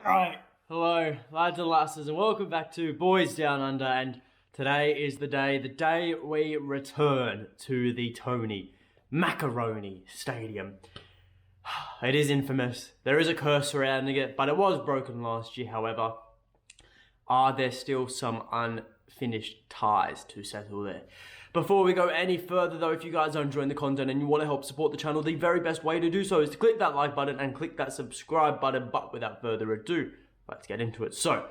Alright, hello lads and lasses, and welcome back to Boys Down Under. And today is the day we return to the Tony Macaroni Stadium. It is infamous. There is a curse surrounding it, but it was broken last year. However, are there still some unfinished ties to settle there? Before we go any further though, if you guys are enjoying the content and you want to help support the channel, the very best way to do so is to click that like button and click that subscribe button. But without further ado, let's get into it. So,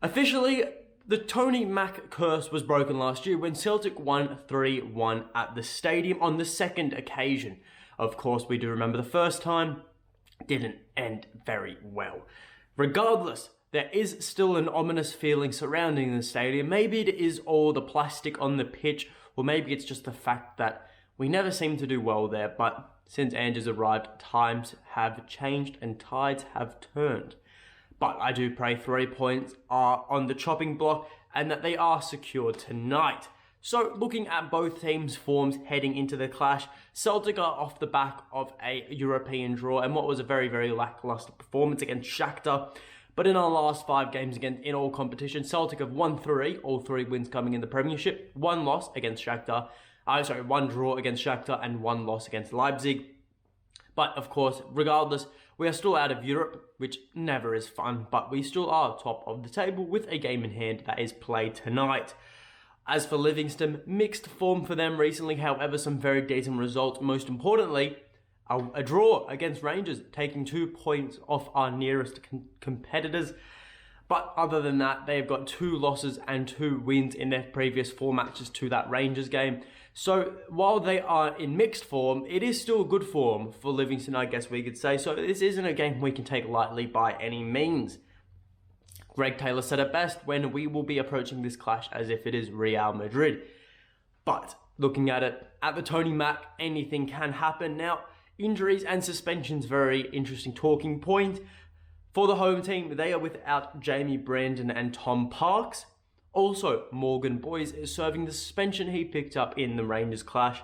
officially, the Tony Mac curse was broken last year when Celtic won 3-1 at the stadium on the second occasion. Of course, we do remember the first time didn't end very well. Regardless, there is still an ominous feeling surrounding the stadium. Maybe it is all the plastic on the pitch, or maybe it's just the fact that we never seem to do well there. But since Ange has arrived, times have changed and tides have turned. But I do pray 3 points are on the chopping block and that they are secured tonight. So looking at both teams' forms heading into the clash, Celtic are off the back of a European draw and what was a very, very lackluster performance against Shakhtar. But in our last 5 games again in all competitions, Celtic have won 3, all 3 wins coming in the Premiership, 1 loss against Shakhtar, 1 draw against Shakhtar and 1 loss against Leipzig. But of course, regardless, we are still out of Europe, which never is fun, but we still are top of the table with a game in hand that is played tonight. As for Livingston, mixed form for them recently, however, some very decent results. Most importantly, a draw against Rangers, taking 2 points off our nearest competitors. But other than that, they've got 2 losses and 2 wins in their previous 4 matches to that Rangers game. So while they are in mixed form, it is still good form for Livingston, I guess we could say. So this isn't a game we can take lightly by any means. Greg Taylor said it best when we will be approaching this clash as if it is Real Madrid. But looking at it, at the Tony Mac, anything can happen. Now, injuries and suspensions, very interesting talking point. For the home team, they are without Jamie Brandon and Tom Parks. Also, Morgan Boyes is serving the suspension he picked up in the Rangers clash.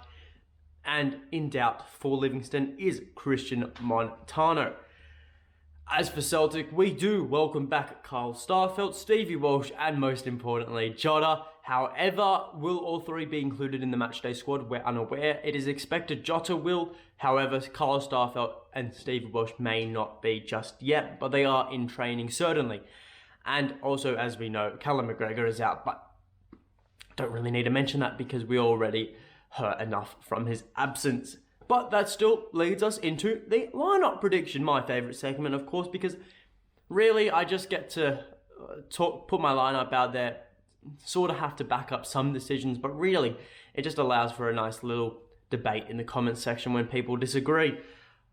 And in doubt for Livingston is Christian Montano. As for Celtic, we do welcome back Carl Starfelt, Stevie Walsh, and most importantly, Jota. However, will all 3 be included in the matchday squad? We're unaware. It is expected Jota will. However, Carl Starfelt and Stevie Walsh may not be just yet, but they are in training certainly. And also, as we know, Callum McGregor is out, but don't really need to mention that because we already heard enough from his absence. But that still leads us into the lineup prediction, my favourite segment, of course, because really I just get to put my lineup out there, sort of have to back up some decisions, but really it just allows for a nice little debate in the comments section when people disagree,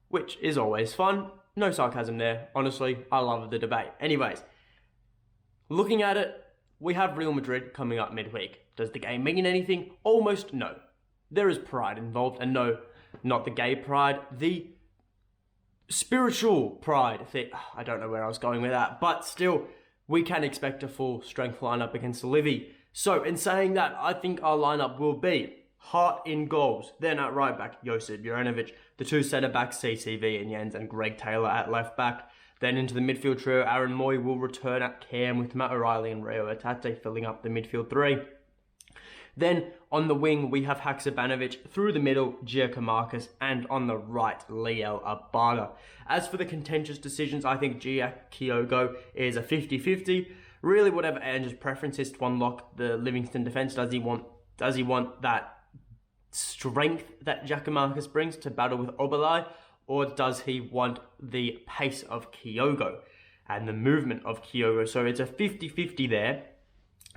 which is always fun. No sarcasm there. Honestly, I love the debate. Anyways, looking at it, we have Real Madrid coming up midweek. Does the game mean anything? Almost no. There is pride involved, and no, not the gay pride, the spiritual pride thing. I don't know where I was going with that, but still, we can expect a full strength lineup against Livy. So, in saying that, I think our lineup will be Hart in goals, then at right back, Josip Juranovic, the 2 centre backs, CCV and Jens, and Greg Taylor at left back. Then into the midfield trio, Aaron Moy will return at cam with Matt O'Reilly and Rio Atate filling up the midfield 3. Then on the wing, we have Haksabanovic, through the middle, Giacomarcus, and on the right, Liel Abada. As for the contentious decisions, I think Gia Kyogo is a 50-50. Really, whatever Ange's preference is to unlock the Livingston defence, does he want that strength that Giacomarcus brings to battle with Obalai, or does he want the pace of Kyogo and the movement of Kyogo? So it's a 50-50 there.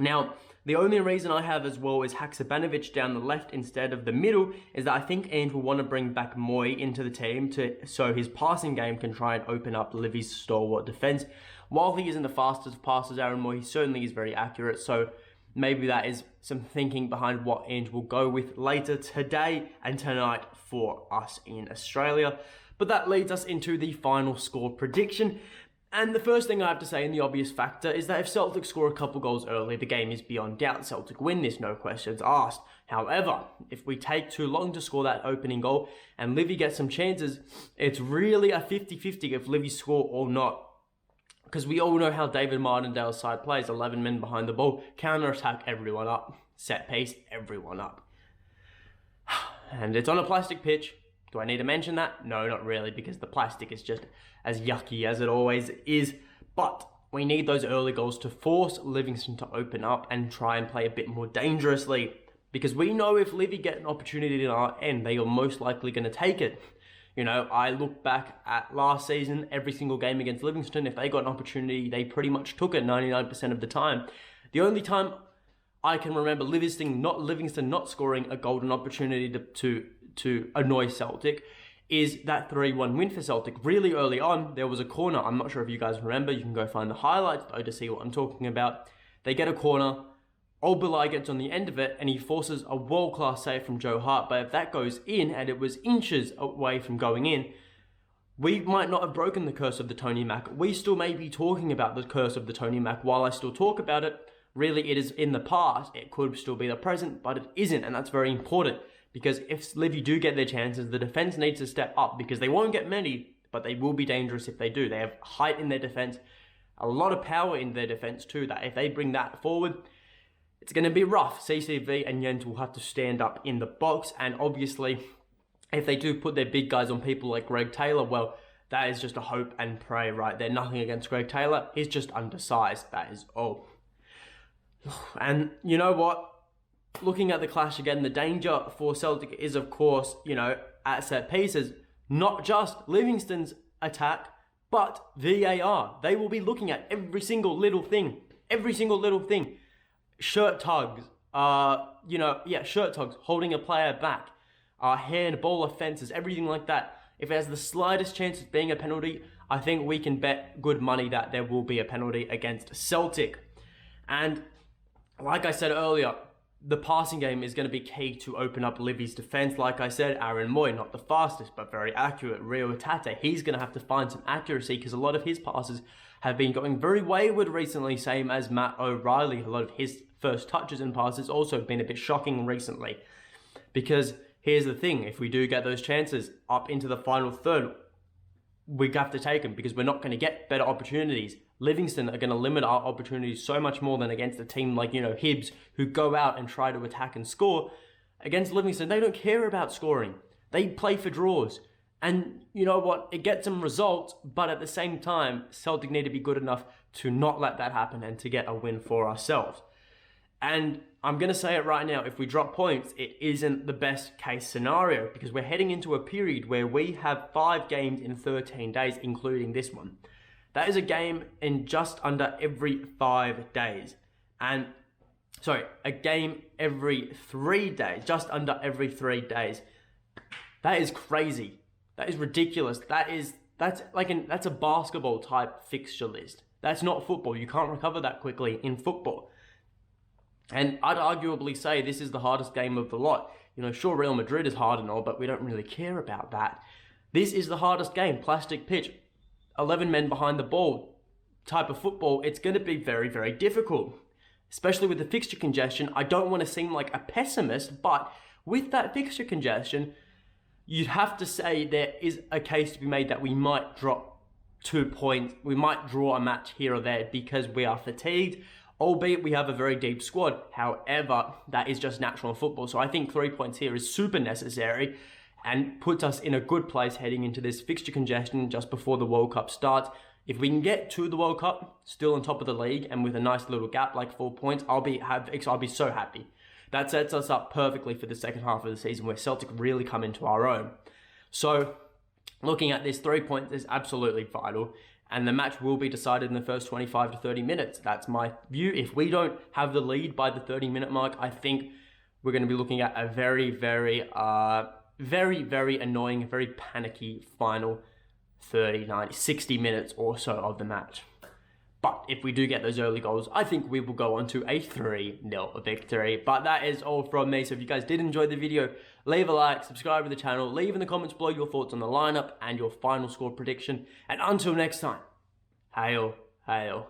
Now, the only reason I have as well is Haksabanovic down the left instead of the middle is that I think Ange will want to bring back Moy into the team so his passing game can try and open up Livy's stalwart defence. While he isn't the fastest passer, Aaron Moy, he certainly is very accurate, so maybe that is some thinking behind what Ange will go with later today and tonight for us in Australia. But that leads us into the final score prediction. And the first thing I have to say, and the obvious factor, is that if Celtic score a couple goals early, the game is beyond doubt. Celtic win this, no questions asked. However, if we take too long to score that opening goal and Livy gets some chances, it's really a 50-50 if Livy score or not. Because we all know how David Martindale's side plays. 11 men behind the ball, counter-attack, everyone up. Set piece, everyone up. And it's on a plastic pitch. Do I need to mention that? No, not really, because the plastic is just as yucky as it always is. But we need those early goals to force Livingston to open up and try and play a bit more dangerously. Because we know if Livy get an opportunity in our end, they are most likely going to take it. You know, I look back at last season, every single game against Livingston, if they got an opportunity, they pretty much took it 99% of the time. The only time I can remember Livingston not scoring a golden opportunity to annoy Celtic is that 3-1 win for Celtic. Really early on, there was a corner. I'm not sure if you guys remember. You can go find the highlights though to see what I'm talking about. They get a corner. Oberlai gets on the end of it and he forces a world-class save from Joe Hart. But if that goes in, and it was inches away from going in, we might not have broken the curse of the Tony Mack. We still may be talking about the curse of the Tony Mack while I still talk about it. Really, it is in the past. It could still be the present, but it isn't, and that's very important. Because if Livy do get their chances, the defense needs to step up, because they won't get many, but they will be dangerous if they do. They have height in their defense, a lot of power in their defense too, that if they bring that forward, it's going to be rough. CCV and Jens will have to stand up in the box, and obviously, if they do put their big guys on people like Greg Taylor, well, that is just a hope and pray right there. Nothing against Greg Taylor. He's just undersized. That is all. And you know what? Looking at the clash again, the danger for Celtic is, of course, you know, at set pieces, not just Livingston's attack, but VAR. They will be looking at every single little thing. Every single little thing. Shirt tugs, shirt tugs, holding a player back, handball offences, everything like that. If it has the slightest chance of being a penalty, I think we can bet good money that there will be a penalty against Celtic. And like I said earlier, the passing game is going to be key to open up Livy's defence. Like I said, Aaron Moy, not the fastest, but very accurate. Rio Tate, he's going to have to find some accuracy because a lot of his passes have been going very wayward recently, same as Matt O'Reilly. A lot of his first touches and passes also have been a bit shocking recently. Because here's the thing, if we do get those chances up into the final third, we have to take them because we're not going to get better opportunities. Livingston are going to limit our opportunities so much more than against a team like, Hibs, who go out and try to attack and score. Against Livingston, they don't care about scoring. They play for draws. And you know what? It gets them results, but at the same time, Celtic need to be good enough to not let that happen and to get a win for ourselves. And I'm going to say it right now, if we drop points, it isn't the best case scenario because we're heading into a period where we have 5 games in 13 days, including this one. That is a game in just under every 5 days. And, a game every 3 days, just under every 3 days. That is crazy. That is ridiculous. That's a basketball type fixture list. That's not football. You can't recover that quickly in football. And I'd arguably say this is the hardest game of the lot. Sure, Real Madrid is hard and all, but we don't really care about that. This is the hardest game. Plastic pitch, 11 men behind the ball type of football. It's going to be very, very difficult, especially with the fixture congestion. I don't want to seem like a pessimist, but with that fixture congestion, you'd have to say there is a case to be made that we might drop 2 points. We might draw a match here or there because we are fatigued, albeit we have a very deep squad. However, that is just natural football. So I think 3 points here is super necessary and puts us in a good place heading into this fixture congestion just before the World Cup starts. If we can get to the World Cup, still on top of the league and with a nice little gap like 4 points, I'll be so happy. That sets us up perfectly for the second half of the season where Celtic really come into our own. So, looking at this, 3 points is absolutely vital. And the match will be decided in the first 25 to 30 minutes. That's my view. If we don't have the lead by the 30-minute mark, I think we're going to be looking at a very, very annoying, very panicky final 30, 90, 60 minutes or so of the match. But if we do get those early goals, I think we will go on to a 3-0 victory. But that is all from me. So if you guys did enjoy the video, leave a like, subscribe to the channel, leave in the comments below your thoughts on the lineup and your final score prediction. And until next time, hail, hail.